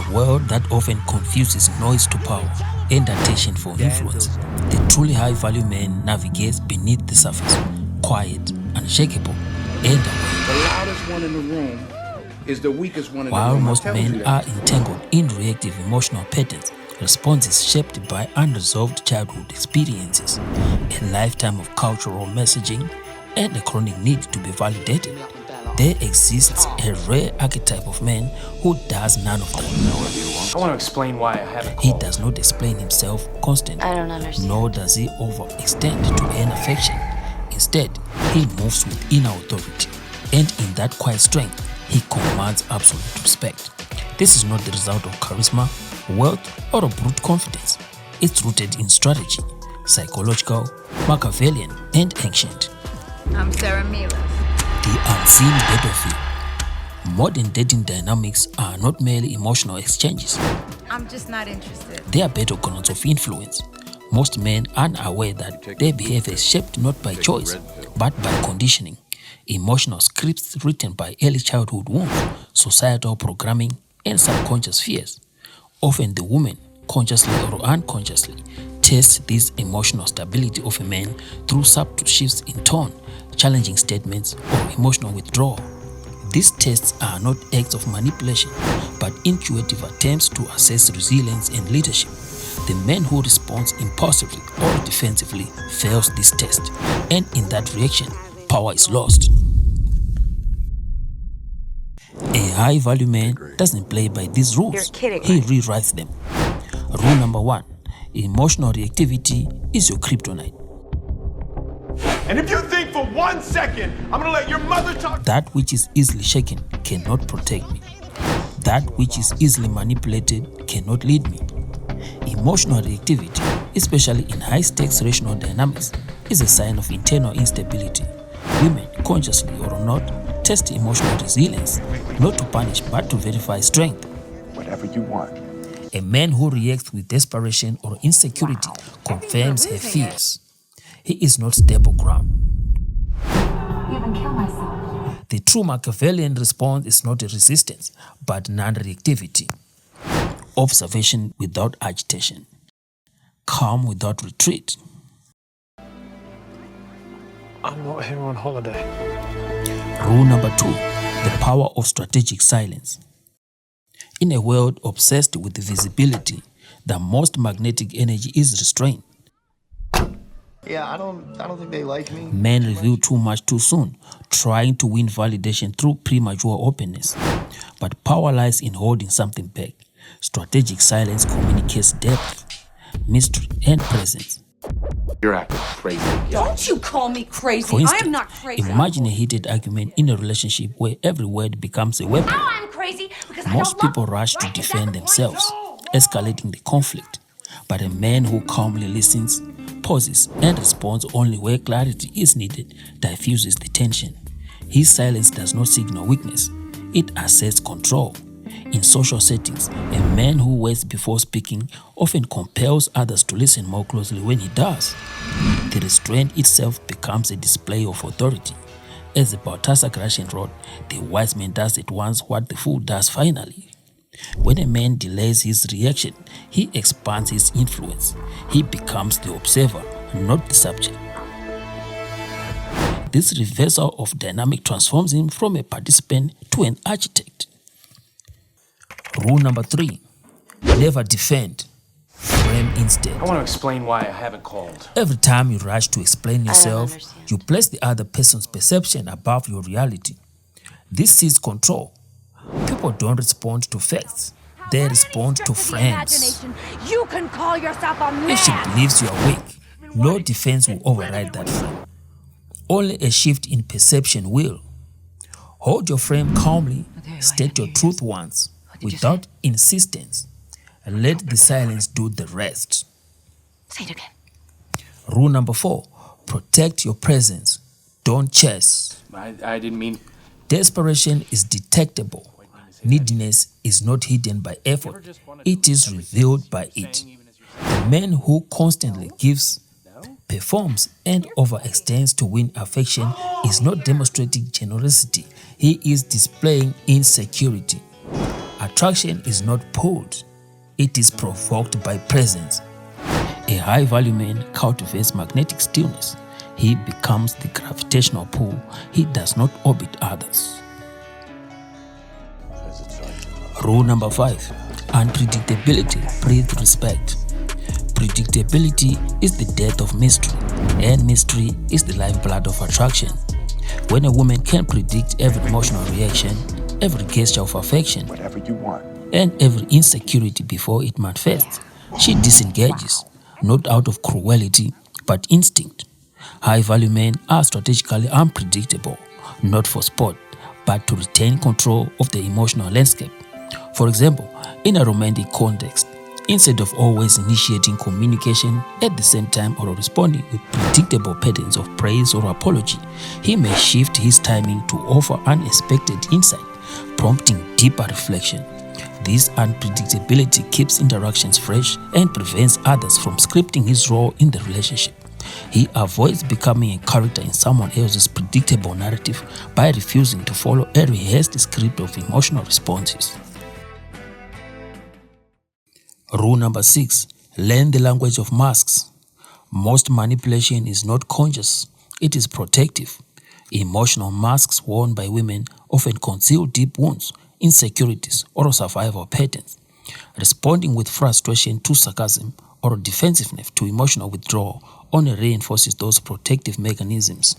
a world that often confuses noise to power and attention for influence, the truly high-value man navigates beneath the surface, quiet, unshakable, and aware. The loudest one in the room is the weakest one in the room. While most men are entangled in reactive emotional patterns, responses shaped by unresolved childhood experiences, a lifetime of cultural messaging, and a chronic need to be validated, there exists a rare archetype of man who does none of that. I want to explain why I haven't He called. does not explain himself constantly, I don't understand. nor does he overextend to earn affection. Instead, he moves with inner authority, and in that quiet strength, he commands absolute respect. This is not the result of charisma, wealth, or a brute confidence. It's rooted in strategy, psychological, Machiavellian, and ancient. I'm Sarah Mila. The unseen battlefield. Modern dating dynamics are not merely emotional exchanges. I'm just not interested. They are battlegrounds of influence. Most men are unaware that their behavior is shaped not by choice, but by conditioning. Emotional scripts written by early childhood wounds, societal programming, and subconscious fears. Often the woman, consciously or unconsciously, tests this emotional stability of a man through subtle shifts in tone, challenging statements, or emotional withdrawal. These tests are not acts of manipulation, but intuitive attempts to assess resilience and leadership. The man who responds impulsively or defensively fails this test, and in that reaction, power is lost. A high-value man doesn't play by these rules. You're kidding, He right? rewrites them. Rule number 1. Emotional reactivity is your kryptonite. And if you think for 1 second I'm gonna let your mother talk. That which is easily shaken cannot protect me. That which is easily manipulated cannot lead me. Emotional reactivity, especially in high-stakes rational dynamics, is a sign of internal instability. Women, consciously or not, test emotional resilience, not to punish but to verify strength. Whatever you want. A man who reacts with desperation or insecurity confirms her fears. He is not stable ground. Even kill myself. The true Machiavellian response is not a resistance, but non-reactivity. Observation without agitation. Calm without retreat. I'm not here on holiday. Rule number 2. The power of strategic silence. In a world obsessed with visibility, the most magnetic energy is restraint. Yeah, I don't think they like me. Men reveal too much too soon, trying to win validation through premature openness. But power lies in holding something back. Strategic silence communicates depth, mystery, and presence. You're acting crazy. Don't you call me crazy. For instance, I am not crazy. imagine a heated argument in a relationship where every word becomes a weapon. Now I'm crazy because Most people rush to defend themselves, escalating the conflict. But a man who calmly listens, pauses, and responds only where clarity is needed diffuses the tension. His silence does not signal weakness, it asserts control. In social settings, a man who waits before speaking often compels others to listen more closely when he does. The restraint itself becomes a display of authority. As the Balthasar Gracian wrote, the wise man does at once what the fool does finally. When a man delays his reaction, he expands his influence. He becomes the observer, not the subject. This reversal of dynamic transforms him from a participant to an architect. Rule number 3. Never defend. Frame instead. I want to explain why I haven't called. Every time you rush to explain yourself, understand. you place the other person's perception above your reality. This seizes control. People don't respond to facts. They respond to frames. You can call yourself a If she man. believes you are weak, no defense will override that frame. Only a shift in perception will. Hold your frame calmly, state your truth once, without insistence, and let the silence do the rest. Say it again. Rule number 4. Protect your presence. Don't chase. I didn't mean. Desperation is detectable. Neediness is not hidden by effort. It is revealed by it. The man who constantly gives, performs, and overextends to win affection is not demonstrating generosity. He is displaying insecurity. Attraction is not pulled, it is provoked by presence. A high-value man cultivates magnetic stillness. He becomes the gravitational pull. He does not orbit others. Rule number 5. Unpredictability breeds respect. Predictability is the death of mystery, and mystery is the lifeblood of attraction. When a woman can predict every emotional reaction, every gesture of affection, Whatever you want. and every insecurity before it manifests, she disengages, not out of cruelty, but instinct. High-value men are strategically unpredictable, not for sport, but to retain control of the emotional landscape. For example, in a romantic context, instead of always initiating communication at the same time or responding with predictable patterns of praise or apology, he may shift his timing to offer unexpected insight, prompting deeper reflection. This unpredictability keeps interactions fresh and prevents others from scripting his role in the relationship. He avoids becoming a character in someone else's predictable narrative by refusing to follow a rehearsed script of emotional responses. Rule number 6. Learn the language of masks. Most manipulation is not conscious, it is protective. Emotional masks worn by women often conceal deep wounds, insecurities, or survival patterns. Responding with frustration to sarcasm or defensiveness to emotional withdrawal only reinforces those protective mechanisms.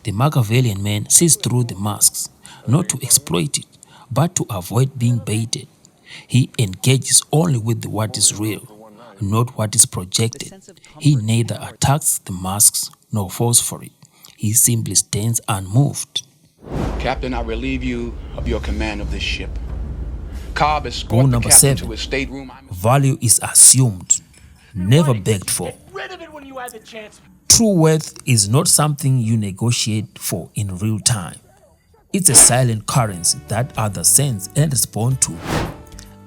The Machiavellian man sees through the masks, not to exploit it, but to avoid being baited. He engages only with what is real, not what is projected. He neither attacks the masks nor falls for it. He simply stands unmoved. Captain, I relieve you of your command of this ship. Cobb Rule escort the number captain 7. to his stateroom. Value is assumed, never begged for. Rid of it when you had the chance. True worth is not something you negotiate for in real time. It's a silent currency that others sense and respond to.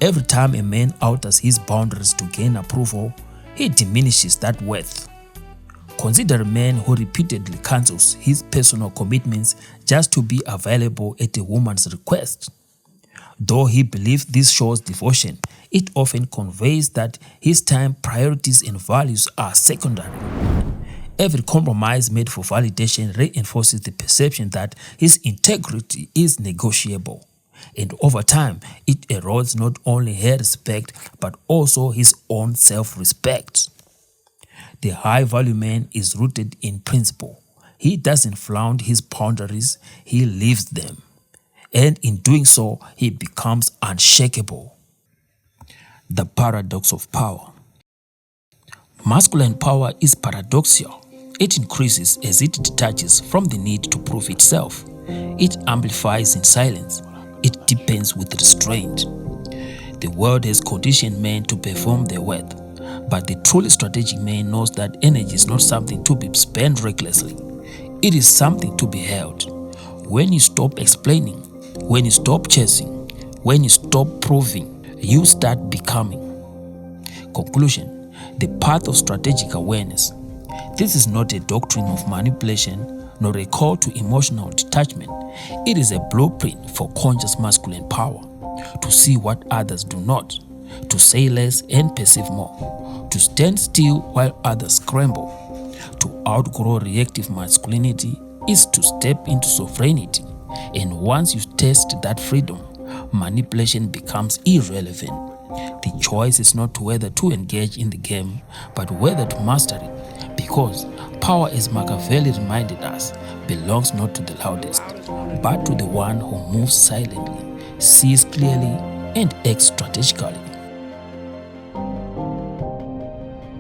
Every time a man alters his boundaries to gain approval, he diminishes that worth. Consider a man who repeatedly cancels his personal commitments just to be available at a woman's request. Though he believes this shows devotion, it often conveys that his time, priorities, and values are secondary. Every compromise made for validation reinforces the perception that his integrity is negotiable. And over time, it erodes not only her respect, but also his own self-respect. The high-value man is rooted in principle. He doesn't flaunt his boundaries, he lives them. And in doing so, he becomes unshakable. The paradox of power. Masculine power is paradoxical. It increases as it detaches from the need to prove itself. It amplifies in silence. It deepens with restraint. The world has conditioned men to perform their worth, but the truly strategic man knows that energy is not something to be spent recklessly. It is something to be held. When you stop explaining, when you stop chasing, when you stop proving, you start becoming. Conclusion: the path of strategic awareness. This is not a doctrine of manipulation nor a call to emotional detachment. It is a blueprint for conscious masculine power, to see what others do not, to say less and perceive more, to stand still while others scramble. To outgrow reactive masculinity is to step into sovereignty, and once you taste that freedom, manipulation becomes irrelevant. The choice is not whether to engage in the game, but whether to master it, because power, as Machiavelli reminded us, belongs not to the loudest, but to the one who moves silently, sees clearly, and acts strategically.